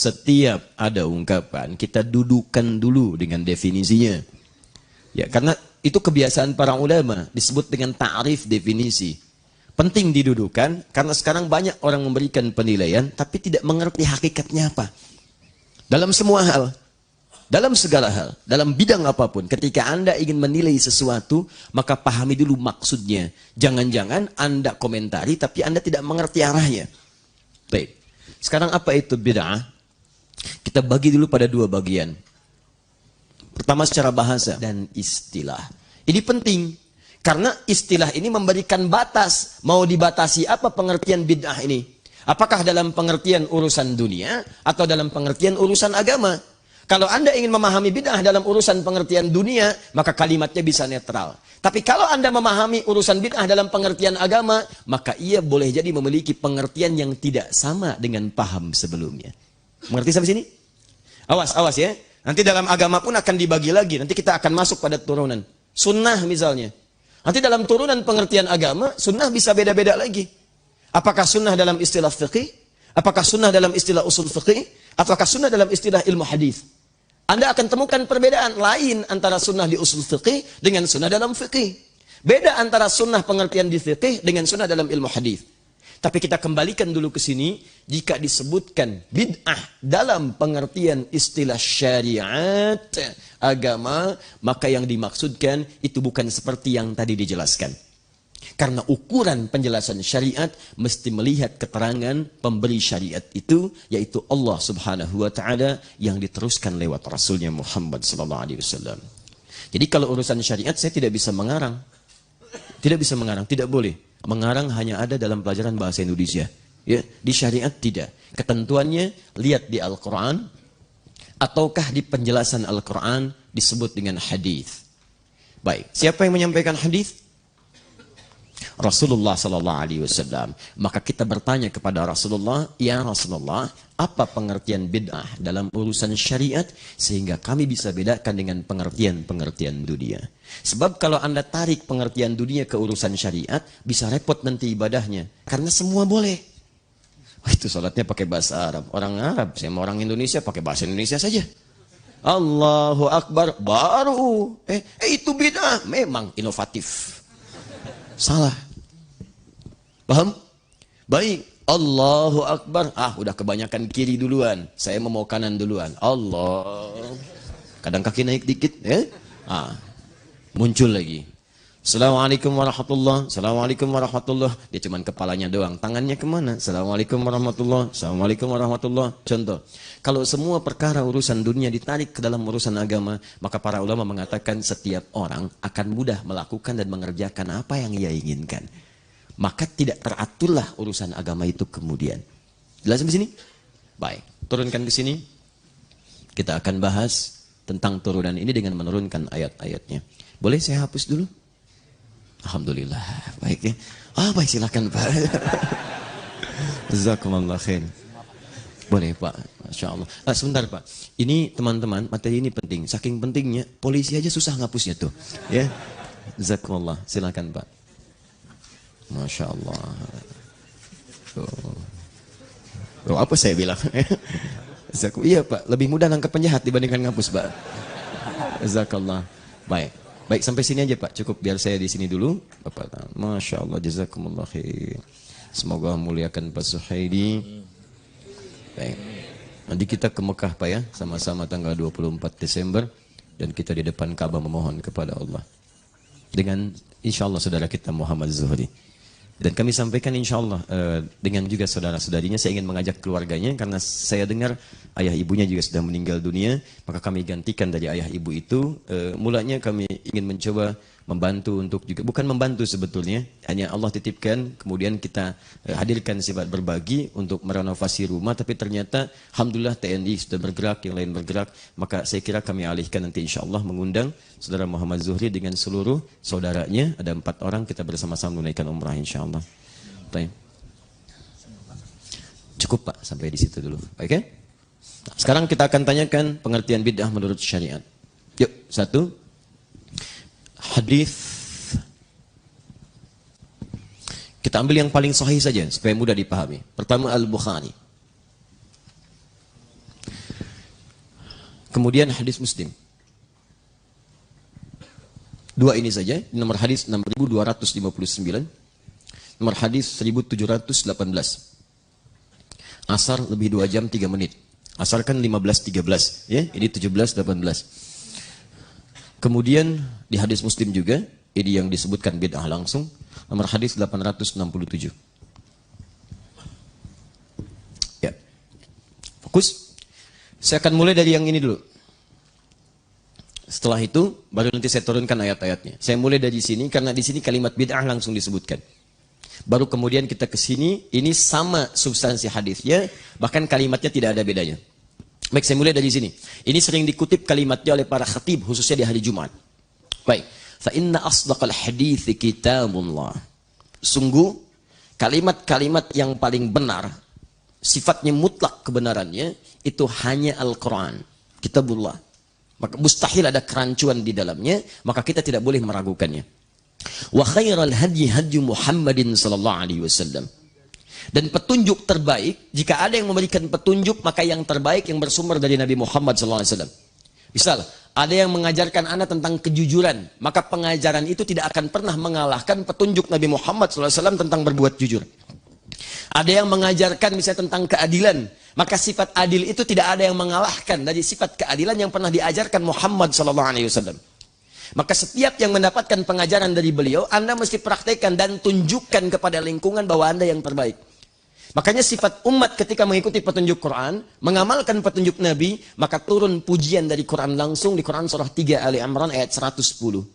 Setiap ada ungkapan, kita dudukan dulu dengan definisinya. Ya, karena itu kebiasaan para ulama, disebut dengan ta'rif definisi. Penting didudukan, karena sekarang banyak orang memberikan penilaian, tapi tidak mengerti hakikatnya apa. Dalam semua hal, dalam segala hal, dalam bidang apapun, ketika Anda ingin menilai sesuatu, maka pahami dulu maksudnya. Jangan-jangan Anda komentari, tapi Anda tidak mengerti arahnya. Baik. Sekarang apa itu bid'ah? Kita bagi dulu pada dua bagian. Pertama secara bahasa dan istilah. Ini penting. Karena istilah ini memberikan batas. Mau dibatasi apa pengertian bid'ah ini? Apakah dalam pengertian urusan dunia atau dalam pengertian urusan agama? Kalau Anda ingin memahami bid'ah dalam urusan pengertian dunia, maka kalimatnya bisa netral. Tapi kalau Anda memahami urusan bid'ah dalam pengertian agama, maka ia boleh jadi memiliki pengertian yang tidak sama dengan paham sebelumnya. Mengerti sampai sini? Awas, awas ya. Nanti dalam agama pun akan dibagi lagi. Nanti kita akan masuk pada turunan. Sunnah misalnya. Nanti dalam turunan pengertian agama, sunnah bisa beda-beda lagi. Apakah sunnah dalam istilah fiqih? Apakah sunnah dalam istilah usul fiqih? Apakah sunnah dalam istilah ilmu hadis? Anda akan temukan perbedaan lain antara sunnah di usul fiqih dengan sunnah dalam fiqih. Beda antara sunnah pengertian di fiqih dengan sunnah dalam ilmu hadis. Tapi kita kembalikan dulu ke sini, jika disebutkan bid'ah dalam pengertian istilah syariat, agama, maka yang dimaksudkan itu bukan seperti yang tadi dijelaskan. Karena ukuran penjelasan syariat mesti melihat keterangan pemberi syariat itu, yaitu Allah Subhanahu wa Ta'ala yang diteruskan lewat Rasulnya Muhammad sallallahu alaihi wasallam. Jadi kalau urusan syariat saya tidak bisa mengarang. Tidak bisa mengarang, tidak boleh. Mengarang hanya ada dalam pelajaran bahasa Indonesia. Ya, di syariat tidak. Ketentuannya lihat di Al-Quran, ataukah di penjelasan Al-Quran disebut dengan hadis. Baik, siapa yang menyampaikan hadis? Rasulullah sallallahu alaihi wasallam. Maka kita bertanya kepada Rasulullah, ya Rasulullah, apa pengertian bid'ah dalam urusan syariat sehingga kami bisa bedakan dengan pengertian-pengertian dunia. Sebab kalau Anda tarik pengertian dunia ke urusan syariat, bisa repot nanti ibadahnya. Karena semua boleh. Wah, itu sholatnya pakai bahasa Arab. Orang Arab, sama orang Indonesia pakai bahasa Indonesia saja. Allahu Akbar, baru. Itu bid'ah. Memang inovatif. Salah. Paham? Baik. Allahu Akbar. Udah kebanyakan kiri duluan. Saya mau kanan duluan. Allah. Kadang kaki naik dikit. Muncul lagi. Assalamualaikum warahmatullah. Assalamualaikum warahmatullah. Dia cuman kepalanya doang. Tangannya kemana? Assalamualaikum warahmatullah. Assalamualaikum warahmatullah. Contoh. Kalau semua perkara urusan dunia ditarik ke dalam urusan agama, maka para ulama mengatakan setiap orang akan mudah melakukan dan mengerjakan apa yang ia inginkan. Maka tidak teraturlah urusan agama itu kemudian. Jelas sampai sini? Baik. Turunkan ke sini. Kita akan bahas tentang turunan ini dengan menurunkan ayat-ayatnya. Boleh saya hapus dulu? Alhamdulillah. Baik ya. Baik, silakan Pak. Jazakumullah khair. Boleh Pak. Masya Allah. Sebentar Pak. Ini teman-teman, materi ini penting. Saking pentingnya, polisi aja susah ngapusnya tuh. Ya. Jazakumullah. Silakan Pak. Masya Allah. Apa saya bilang? Iya Pak. Lebih mudah nangkep penjahat dibandingkan ngapus Pak. Jazakallah. Baik. Baik, sampai sini aja Pak. Cukup biar saya di sini dulu. Bapak. Masya Allah. Jazakumullah khair. Semoga memuliakan Pak Suhaidi. Baik. Nanti kita ke Mekah Pak ya. Sama-sama tanggal 24 Desember. Dan kita di depan Ka'bah memohon kepada Allah. Dengan insya Allah saudara kita Muhammad Zuhri. Dan kami sampaikan insya Allah dengan juga saudara-saudarinya, saya ingin mengajak keluarganya karena saya dengar ayah ibunya juga sudah meninggal dunia, maka kami gantikan dari ayah ibu itu. Mulanya kami ingin mencoba membantu untuk juga, bukan membantu sebetulnya, hanya Allah titipkan, kemudian kita hadirkan sifat berbagi untuk merenovasi rumah, tapi ternyata Alhamdulillah TNI sudah bergerak, yang lain bergerak, maka saya kira kami alihkan nanti insya Allah mengundang saudara Muhammad Zuhri dengan seluruh saudaranya, ada 4 orang, kita bersama-sama menunaikan umrah insya Allah. Baik. Cukup Pak, sampai di situ dulu. Oke? Nah, sekarang kita akan tanyakan pengertian bid'ah menurut syariat. Yuk, 1. Hadis. Kita ambil yang paling sahih saja supaya mudah dipahami. Pertama Al-Bukhari. Kemudian hadis Muslim. Dua ini saja, nomor hadis 6259, nomor hadis 1718. Asar lebih 2 jam 3 menit. Asar kan 15.13, ya, ini 17.18. Kemudian di hadis Muslim juga, ini yang disebutkan bid'ah langsung, nomor hadis 867. Ya. Fokus. Saya akan mulai dari yang ini dulu. Setelah itu baru nanti saya turunkan ayat-ayatnya. Saya mulai dari sini karena di sini kalimat bid'ah langsung disebutkan. Baru kemudian kita ke sini, ini sama substansi hadisnya, bahkan kalimatnya tidak ada bedanya. Baik, saya mulai dari sini. Ini sering dikutip kalimatnya oleh para khatib, khususnya di hari Jumat. Baik. Fa inna asdaqal hadithi kitabullah. Sungguh, kalimat-kalimat yang paling benar, sifatnya mutlak kebenarannya, itu hanya Al-Quran. Kitabullah. Maka mustahil ada kerancuan di dalamnya, maka kita tidak boleh meragukannya. Wa khairal hadyi hadyu Muhammadin sallallahu alaihi wasallam. Dan petunjuk terbaik, jika ada yang memberikan petunjuk, maka yang terbaik yang bersumber dari Nabi Muhammad sallallahu alaihi wasallam. Misal, ada yang mengajarkan Anda tentang kejujuran, maka pengajaran itu tidak akan pernah mengalahkan petunjuk Nabi Muhammad sallallahu alaihi wasallam tentang berbuat jujur. Ada yang mengajarkan misalnya tentang keadilan, maka sifat adil itu tidak ada yang mengalahkan dari sifat keadilan yang pernah diajarkan Muhammad sallallahu alaihi wasallam. Maka setiap yang mendapatkan pengajaran dari beliau, Anda mesti praktekkan dan tunjukkan kepada lingkungan bahwa Anda yang terbaik. Makanya sifat umat ketika mengikuti petunjuk Quran, mengamalkan petunjuk Nabi, maka turun pujian dari Quran langsung di Quran surah 3 Ali Imran ayat 110.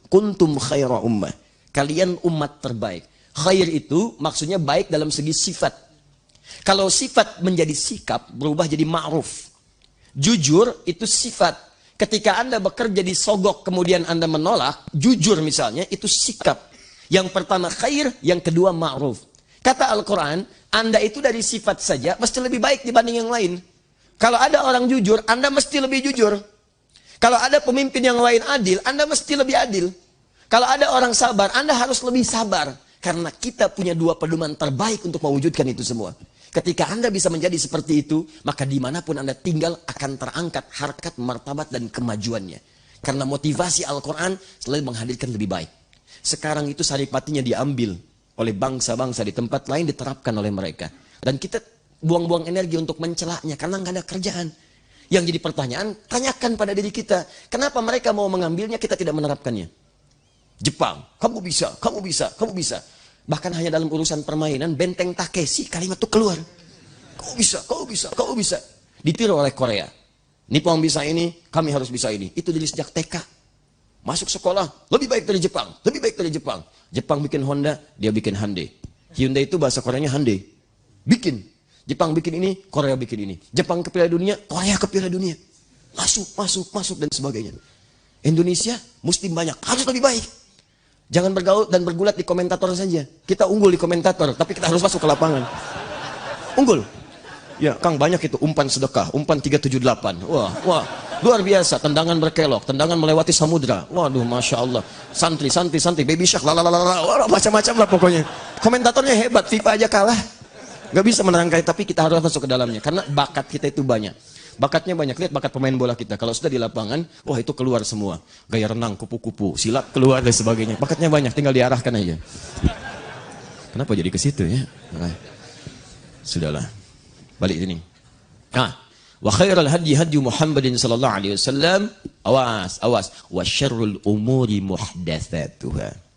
Kuntum khaira ummah. Kalian umat terbaik. Khair itu maksudnya baik dalam segi sifat. Kalau sifat menjadi sikap, berubah jadi ma'ruf. Jujur itu sifat. Ketika Anda bekerja di sogok, kemudian Anda menolak, jujur misalnya, itu sikap. Yang pertama khair, yang kedua ma'ruf. Kata Al-Quran, Anda itu dari sifat saja, mesti lebih baik dibanding yang lain. Kalau ada orang jujur, Anda mesti lebih jujur. Kalau ada pemimpin yang lain adil, Anda mesti lebih adil. Kalau ada orang sabar, Anda harus lebih sabar. Karena kita punya dua pedoman terbaik untuk mewujudkan itu semua. Ketika Anda bisa menjadi seperti itu, maka dimanapun Anda tinggal akan terangkat harkat, martabat, dan kemajuannya. Karena motivasi Al-Quran selalu menghadirkan lebih baik. Sekarang itu saripatinya diambil oleh bangsa-bangsa di tempat lain, diterapkan oleh mereka. Dan kita buang-buang energi untuk mencelaknya karena nggak ada kerjaan. Yang jadi pertanyaan, tanyakan pada diri kita, kenapa mereka mau mengambilnya, kita tidak menerapkannya? Jepang, kamu bisa, kamu bisa, kamu bisa. Bahkan hanya dalam urusan permainan, Benteng Takeshi, kalimat itu keluar. Kau bisa, kau bisa, kau bisa. Ditiru oleh Korea. Nippon bisa ini, kami harus bisa ini. Itu dari sejak TK. Masuk sekolah, lebih baik dari Jepang, lebih baik dari Jepang. Jepang bikin Honda, dia bikin Hyundai. Hyundai itu bahasa Koreanya Hyundai. Bikin. Jepang bikin ini, Korea bikin ini. Jepang ke Piala Dunia, Korea ke Piala Dunia. Masuk, masuk, masuk, dan sebagainya. Indonesia, Muslim banyak, harus lebih baik. Jangan bergaul dan bergulat di komentator saja. Kita unggul di komentator, tapi kita harus masuk ke lapangan. Unggul. Ya, Kang, banyak itu umpan sedekah, umpan 378. Wah, wah, luar biasa. Tendangan berkelok, tendangan melewati samudra. Waduh, Masya Allah. Santri, santri, santri, baby shark, lalalala. Wah, macam-macam lah pokoknya. Komentatornya hebat, FIFA aja kalah. Gak bisa menerangkan, tapi kita harus masuk ke dalamnya. Karena bakat kita itu banyak. Bakatnya banyak, lihat bakat pemain bola kita. Kalau sudah di lapangan, wah itu keluar semua. Gaya renang, kupu-kupu, silat keluar dan sebagainya. Bakatnya banyak, tinggal diarahkan aja. Kenapa jadi ke situ ya? Nah, sudahlah. Balik sini. Wa khairal hadyi hadyu Muhammadin sallallahu alaihi wasallam. Awas, awas. Wa syarrul umuri muhdatsatuha.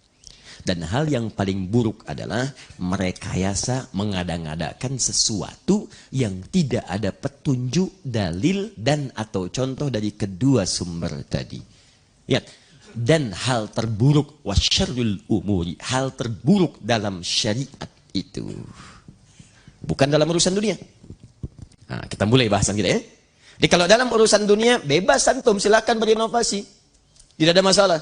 Dan hal yang paling buruk adalah merekayasa, mengada-ngadakan sesuatu yang tidak ada petunjuk, dalil, dan atau contoh dari kedua sumber tadi. Lihat. Dan hal terburuk, wasyarrul umuri, hal terburuk dalam syariat itu. Bukan dalam urusan dunia. Nah, kita mulai bahasan kita ya. Jadi kalau dalam urusan dunia, bebas antum, silakan berinovasi. Tidak ada masalah.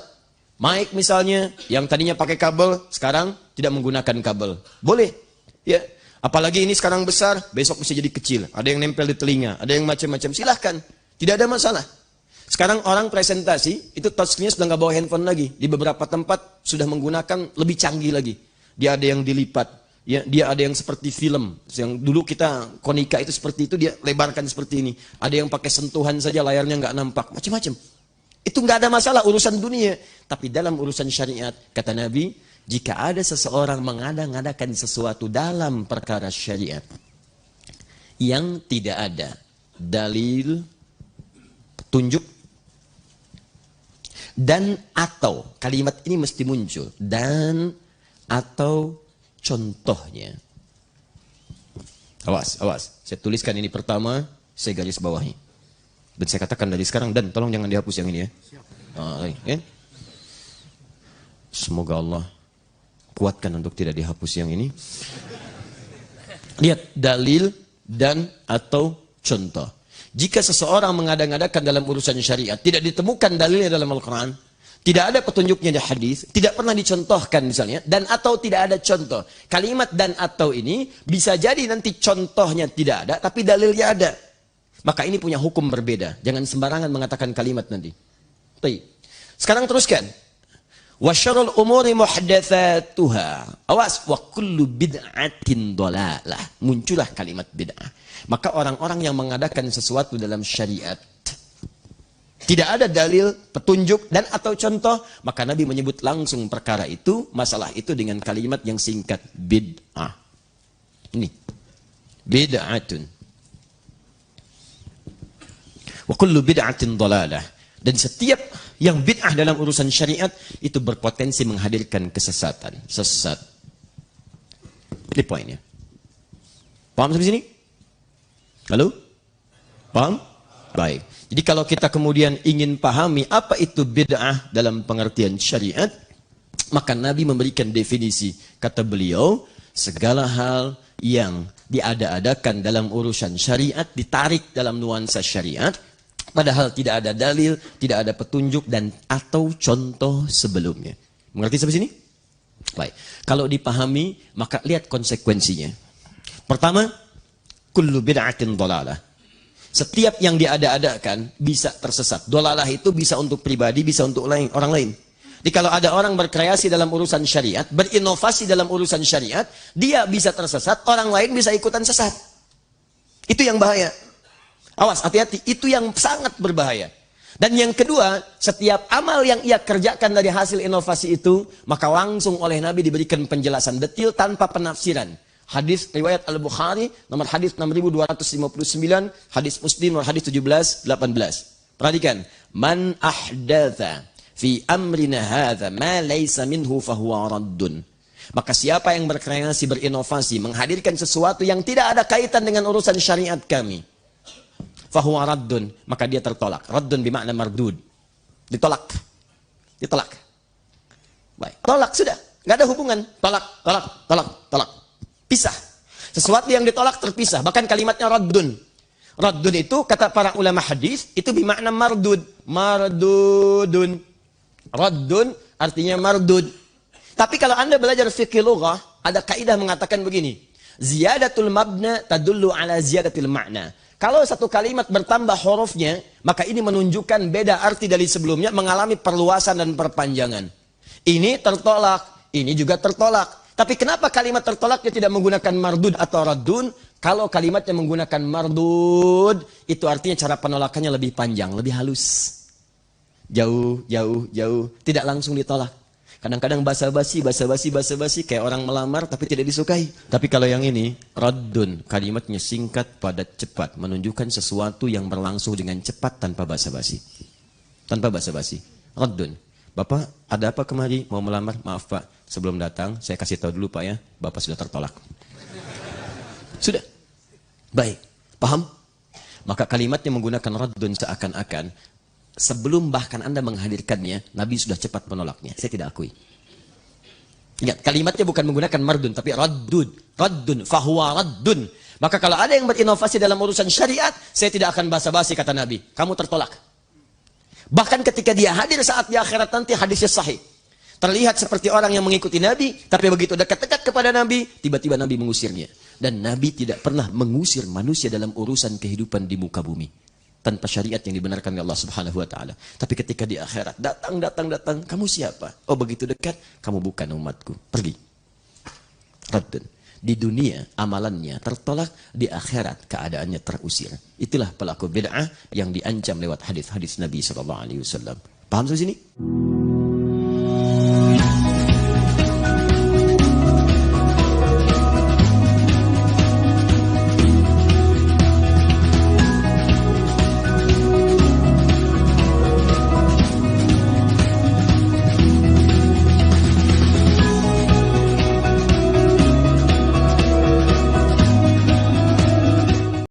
Mic misalnya, yang tadinya pakai kabel, sekarang tidak menggunakan kabel. Boleh. Ya. Apalagi ini sekarang besar, besok bisa jadi kecil. Ada yang nempel di telinga, ada yang macam-macam. Silahkan. Tidak ada masalah. Sekarang orang presentasi, itu touchscreen sudah nggak bawa handphone lagi. Di beberapa tempat sudah menggunakan lebih canggih lagi. Dia ada yang dilipat. Ya, dia ada yang seperti film, yang dulu kita konika itu seperti itu, dia lebarkan seperti ini. Ada yang pakai sentuhan saja layarnya nggak nampak, macam-macam. Itu nggak ada masalah urusan dunia. Tapi dalam urusan syariat, kata Nabi, jika ada seseorang mengada-ngadakan sesuatu dalam perkara syariat yang tidak ada dalil, petunjuk, dan atau, kalimat ini mesti muncul, dan atau contohnya. Awas, awas. Saya tuliskan ini pertama, saya garis bawahi. Dan saya katakan dari sekarang, dan tolong jangan dihapus yang ini ya. Ya. Semoga Allah kuatkan untuk tidak dihapus yang ini. Lihat, dalil dan atau contoh. Jika seseorang mengada-ngadakan dalam urusan syariat, tidak ditemukan dalilnya dalam Al-Quran, tidak ada petunjuknya di hadis, tidak pernah dicontohkan misalnya, dan atau tidak ada contoh. Kalimat dan atau ini bisa jadi nanti contohnya tidak ada, tapi dalilnya ada. Maka ini punya hukum berbeda. Jangan sembarangan mengatakan kalimat nanti. Baik. Sekarang teruskan. Wa syarrul umuri muhdatsatuha. Awas, wa kullu bid'atin dhalalah. Muncullah kalimat bid'ah. Maka orang-orang yang mengadakan sesuatu dalam syariat tidak ada dalil, petunjuk, dan atau contoh, maka Nabi menyebut langsung perkara itu, masalah itu dengan kalimat yang singkat, bid'ah. Ini, bid'atun. Wa kullu bid'atin dhalalah. Dan setiap yang bid'ah dalam urusan syariat, itu berpotensi menghadirkan kesesatan. Sesat. Ini poinnya. Paham sampai sini? Halo? Paham? Baik. Jadi kalau kita kemudian ingin pahami apa itu bid'ah dalam pengertian syariat, maka Nabi memberikan definisi. Kata beliau, segala hal yang diada-adakan dalam urusan syariat, ditarik dalam nuansa syariat, padahal tidak ada dalil, tidak ada petunjuk, dan atau contoh sebelumnya. Mengerti sampai sini? Baik. Kalau dipahami, maka lihat konsekuensinya. Pertama, kullu bid'atin dhalalah. Setiap yang diada-adakan bisa tersesat. Dhalalah itu bisa untuk pribadi, bisa untuk orang lain. Jadi kalau ada orang berkreasi dalam urusan syariat, berinovasi dalam urusan syariat, dia bisa tersesat, orang lain bisa ikutan sesat. Itu yang bahaya. Awas, hati-hati. Itu yang sangat berbahaya. Dan yang kedua, setiap amal yang ia kerjakan dari hasil inovasi itu, maka langsung oleh Nabi diberikan penjelasan detil tanpa penafsiran. Hadis riwayat Al-Bukhari, nomor hadis 6259, hadis Muslim nomor hadis 1718. Perhatikan, man ahdatha fi amrina hadza ma laysa minhu fahuwa raddun. Maka siapa yang berkreasi, berinovasi, menghadirkan sesuatu yang tidak ada kaitan dengan urusan syariat kami, fahuwa raddun, maka dia tertolak. Raddun bermakna mardud. Ditolak. Ditolak. Baik. Tolak sudah, enggak ada hubungan. Tolak, tolak, tolak, tolak. Pisah. Sesuatu yang ditolak terpisah. Bahkan kalimatnya raddun. Raddun itu kata para ulama hadis itu bermakna mardud. Mardudun. Raddun artinya mardud. Tapi kalau Anda belajar fikih lughah, ada kaidah mengatakan begini. Ziyadatul mabna tadullu ala ziyadatil ma'na. Kalau satu kalimat bertambah hurufnya, maka ini menunjukkan beda arti dari sebelumnya, mengalami perluasan dan perpanjangan. Ini tertolak, ini juga tertolak. Tapi kenapa kalimat tertolaknya tidak menggunakan mardud atau raddun? Kalau kalimatnya menggunakan mardud, itu artinya cara penolakannya lebih panjang, lebih halus. Jauh, jauh, jauh. Tidak langsung ditolak. Kadang-kadang basa-basi, kayak orang melamar tapi tidak disukai. Tapi kalau yang ini, raddun, kalimatnya singkat, padat, cepat. Menunjukkan sesuatu yang berlangsung dengan cepat tanpa basa-basi. Tanpa basa-basi. Raddun. Bapak, ada apa kemari? Mau melamar? Maaf Pak, sebelum datang, saya kasih tahu dulu Pak ya, Bapak sudah tertolak. Sudah. Baik. Paham? Maka kalimatnya menggunakan raddun seakan-akan sebelum bahkan Anda menghadirkannya, Nabi sudah cepat menolaknya. Saya tidak akui. Ingat, kalimatnya bukan menggunakan mardun, tapi raddun. Raddun, fahuwa raddun. Maka kalau ada yang berinovasi dalam urusan syariat, saya tidak akan basa-basi, kata Nabi. Kamu tertolak. Bahkan ketika dia hadir saat di akhirat nanti, hadisnya sahih. Terlihat seperti orang yang mengikuti Nabi, tapi begitu dekat-dekat kepada Nabi, tiba-tiba Nabi mengusirnya. Dan Nabi tidak pernah mengusir manusia dalam urusan kehidupan di muka bumi. Tanpa syariat yang dibenarkan oleh Allah Subhanahu wa Ta'ala. Tapi ketika di akhirat, datang, kamu siapa? Oh begitu dekat, kamu bukan umatku. Pergi. Raddun. Di dunia amalannya tertolak, di akhirat keadaannya terusir. Itulah pelaku bid'ah yang diancam lewat hadis-hadis Nabi SAW. Paham sampai sini?